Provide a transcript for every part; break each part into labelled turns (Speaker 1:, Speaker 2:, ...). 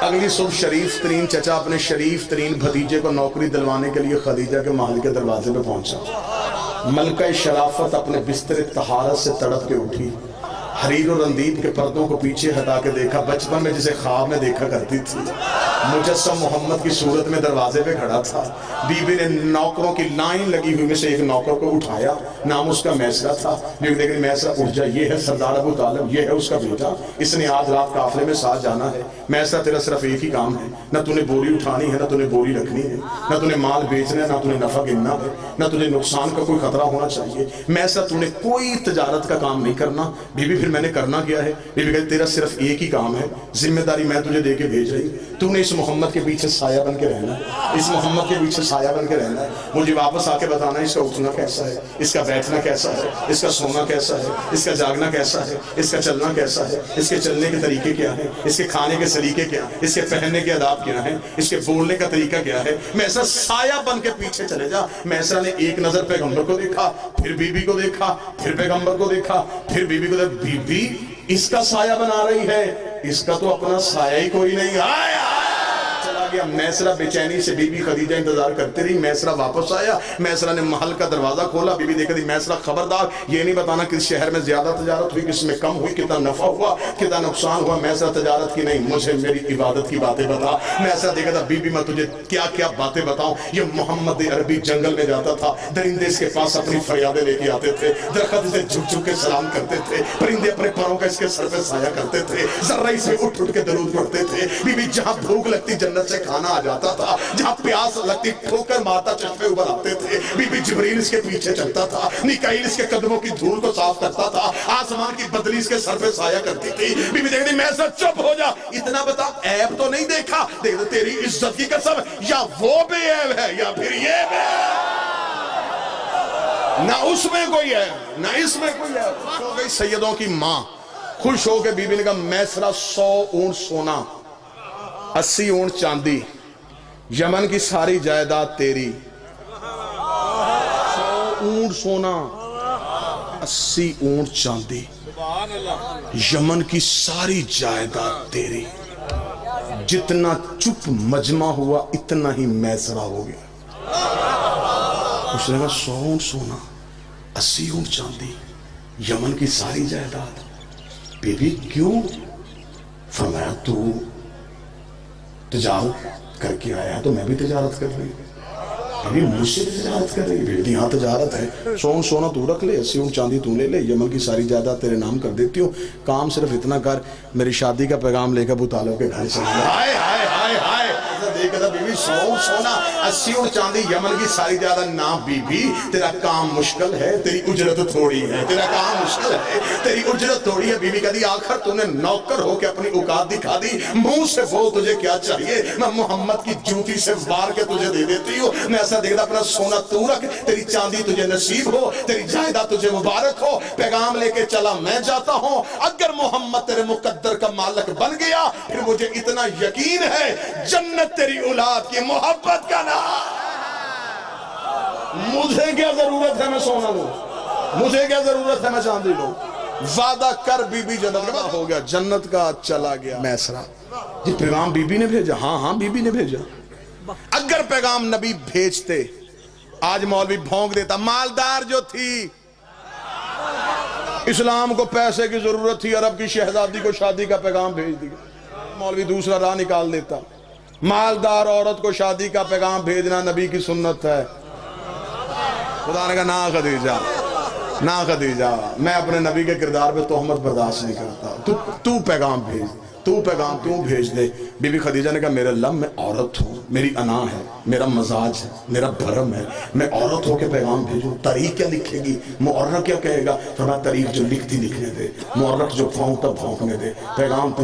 Speaker 1: اگلی صبح شریف ترین چچا اپنے شریف ترین بھتیجے کو نوکری دلوانے کے لیے خدیجہ کے محل کے دروازے پہ پہنچا۔ ملکہ شرافت اپنے بستر طہارت سے تڑپ کے اٹھی، حریر اور اندید کے پردوں کو پیچھے ہٹا کے دیکھا، بچپن میں جسے خواب میں دیکھا کرتی تھی مجسم محمد کی صورت میں دروازے پہ کھڑا تھا۔ بی بی نے نوکروں کی لائن لگی ہوئی میں سے ایک نوکر کو اٹھایا، نام اس کا میسرہ تھا۔ بی بی دیکھ میسرہ اٹھ جا، یہ ہے سردار ابو طالب، یہ ہے اس کا بیٹا، اس نے آج رات قافلے میں ساتھ جانا ہے۔ میسرہ تیرا صرف ایک ہی کام ہے، نہ تو نے بوری اٹھانی ہے، نہ تو نے بوری رکھنی ہے، نہ تو نے مال بیچنا ہے، نہ تو نے نفع گننا ہے، نہ تو نے نقصان کا کوئی خطرہ ہونا چاہیے۔ میسرہ تو نے کوئی تجارت کا کام نہیں کرنا۔ بی بی پھر میں نے کرنا کیا ہے؟ بی بی کہتے تیرا صرف ایک ہی کام ہے، ذمہ داری میں تجھے دے کے بھیج رہی ہوں، تو نے اس محمد کے پیچھے سایہ بن کے رہنا ہے، اس محمد کے پیچھے سایہ بن کے رہنا ہے۔ مجھے واپس آ کے بتانا ہے اس کا اٹھنا کیسا ہے، اس کا بیٹھنا کیسا ہے، اس کا سونا کیسا ہے، اس کا جاگنا کیسا ہے، اس کا چلنا کیسا ہے، اس کے چلنے کے طریقے کیا ہیں، اس کے کھانے کے سلیقے کیا ہیں، اس کے پہننے کے آداب کیا ہیں، اس کے بولنے کا طریقہ کیا ہے۔ میسرہ سایہ بن کے پیچھے چلے جا۔ میسرہ نے ایک نظر پیغمبر کو دیکھا، پھر بی بی کو دیکھا، پھر پیغمبر کو دیکھا، پھر بی بی کو دیکھا، بی بی اس کا سایہ بنا رہی ہے، اس کا تو اپنا سایہ ہی کوئی نہیں۔ چلا گیا میسرہ بے چینی سے، بی بی خدیجہ انتظار کرتے رہی۔ میسرہ واپس آیا، میسرہ نے محل کا دروازہ کھولا، بی بی دیکھا دی میسرہ خبردار یہ نہیں بتانا کس شہر میں زیادہ تجارت ہوئی، کس میں کم ہوئی، کتنا نفع ہوا، کتنا نقصان ہوا۔ میسرہ تجارت کی نہیں، مجھے میری عبادت کی باتیں بتا۔ میسرہ دیکھا تھا بی بی میں تجھے کیا کیا باتیں بتاؤں۔ یہ محمد عربی جنگل میں جاتا تھا، درندے اس کے پاس اپنی فریادیں لے کے آتے تھے، درخت اسے جھک جھک کے سلام کرتے تھے، پرندے اپنے پروں کا اس کے سر پہ سایہ کرتے تھے، ذرہ اسے اٹھ اٹھ کے درود پڑھتے تھے۔ بی بی جہاں بھوک لگتی جنت سے کھانا آ جاتا تھا، جہاں پیاس لگتی ٹھوکر مارتا چشمے ابھر آتے تھے۔ بی بی جبریل اس کے پیچھے چلتا تھا، میکائیل اس کے قدموں کی دھول کو صاف کرتا تھا، آسمان کی بدلی اس کے سر پہ سایہ کرتی تھی۔ بی بی دیکھتی میسرہ چپ ہو جا، اتنا بتا عیب تو نہیں دیکھا؟ دیکھتے تیری عزت کی قسم یا وہ بے عیب ہے یا پھر یہ بے عیب، نہ اس میں کوئی ہے نہ اس میں کوئی ہے۔ خوش ہو گئی سیدوں کی ماں، خوش ہو کے بی بی نے کہا میسرہ 100 اونٹ سونا، 80 اونٹ چاندی، یمن کی ساری جائیداد تیری۔ 100 اونٹ سونا، 80 اونٹ چاندی، یمن کی ساری جائیداد تیری۔ جتنا چپ مجمع ہوا اتنا ہی میسرہ ہو گیا۔ اس نے کہا 100 اونٹ سونا، 80 اونٹ چاندی، یمن کی ساری جائیداد۔ بی بی کیوں؟ فرمایا تو تجارت کر کے آیا تو میں بھی تجارت کر رہی ہوں، بی بی مجھ سے تجارت کر رہی ہے؟ یہاں تجارت ہے، 100 اونٹ سونا تو رکھ لے، 80 اونٹ چاندی تو لے لے، یمن کی ساری جائیداد تیرے نام کر دیتی ہوں، کام صرف اتنا کر، میری شادی کا پیغام لے کر ابو طالب کے گھر چل جا۔ ہائے ہائے ہائے ہائے، دیکھا تھا بی بی 100 اونٹ سونا، 80 اونٹ چاندی، یمن کی ساری جائیداد۔ نا بی بی تیرا کام مشکل ہے، تیری اجرت تھوڑی ہے، تیرا کام مشکل ہے، تیری اجرت تھوڑی ہے۔ بی بی کہتی آخر تو نے نوکر ہو کے اپنی اوقات دکھا دی، منہ سے بول تجھے کیا چاہیے، میں محمد کی جوتی سے وار کے تجھے دے دیتی ہوں۔ میں ایسا دیکھتا اپنا سونا تو رکھ، تیری چاندی تجھے نصیب ہو، تیری جائیداد تجھے مبارک ہو، پیغام لے کے چلا میں جاتا ہوں۔ اگر محمد تیرے مقدر کا مالک بن گیا پھر مجھے اتنا یقین ہے جنت تیری اولاد کی محبت کا نام۔ مجھے کیا ضرورت ہے میں سونا لوں، مجھے کیا ضرورت ہے میں چاندی لوں؟ وعدہ کر بی بی جنت کا ہو گیا، جنت کا چلا گیا۔ میسرہ یہ پیغام بی بی نے بھیجا؟ ہاں ہاں بی بی نے بھیجا۔ اگر پیغام نبی بھیجتے آج مولوی بھونک دیتا، مالدار جو تھی، اسلام کو پیسے کی ضرورت تھی، عرب کی شہزادی کو شادی کا پیغام بھیج دیا، مولوی دوسرا راہ نکال دیتا۔ مالدار عورت کو شادی کا پیغام بھیجنا نبی کی سنت ہے۔ خدا نے کہا نا خدیجہ، نا خدیجہ، میں اپنے نبی کے کردار پہ تہمت برداشت نہیں کرتا، تو پیغام بھیج، تو پیغام تو بھیج دے۔ بی بی خدیجہ نے کہا میرے اللہ میں عورت ہوں، میری انا ہے، میرا مزاج ہے، میرا بھرم ہے، میں عورت ہو کے پیغام بھیجوں، تاریخ کیا لکھے گی، مورخ کیا کہے گا؟ فرمایا تاریخ جو لکھتی لکھنے دے، مورخ جو پھونکتا پھونکنے دے، پیغام تو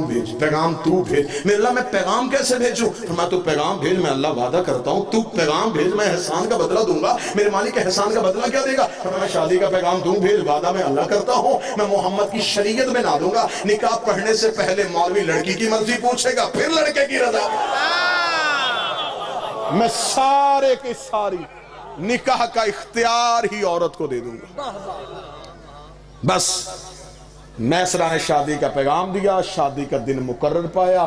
Speaker 1: بھیج، پیغام تو بھیج۔ میرے اللہ میں پیغام کیسے بھیجوں؟ فرمایا تو پیغام بھیج، میں اللہ وعدہ کرتا ہوں تو پیغام بھیج، میں احسان کا بدلہ دوں گا۔ میرے مالک احسان کا بدلہ کیا دے گا؟ فرمایا شادی کا پیغام تو بھیج، وعدہ میں اللہ کرتا ہوں میں محمد کی شریعت میں نہ دوں گا، نکاح پڑھنے سے پہلے مولوی لڑکی کی مرضی پوچھے گا پھر لڑکے کی رضا، میں سارے کے ساری نکاح کا اختیار ہی عورت کو دے دوں گا۔ بس میسرہ نے شادی کا پیغام دیا، شادی کا دن مقرر پایا،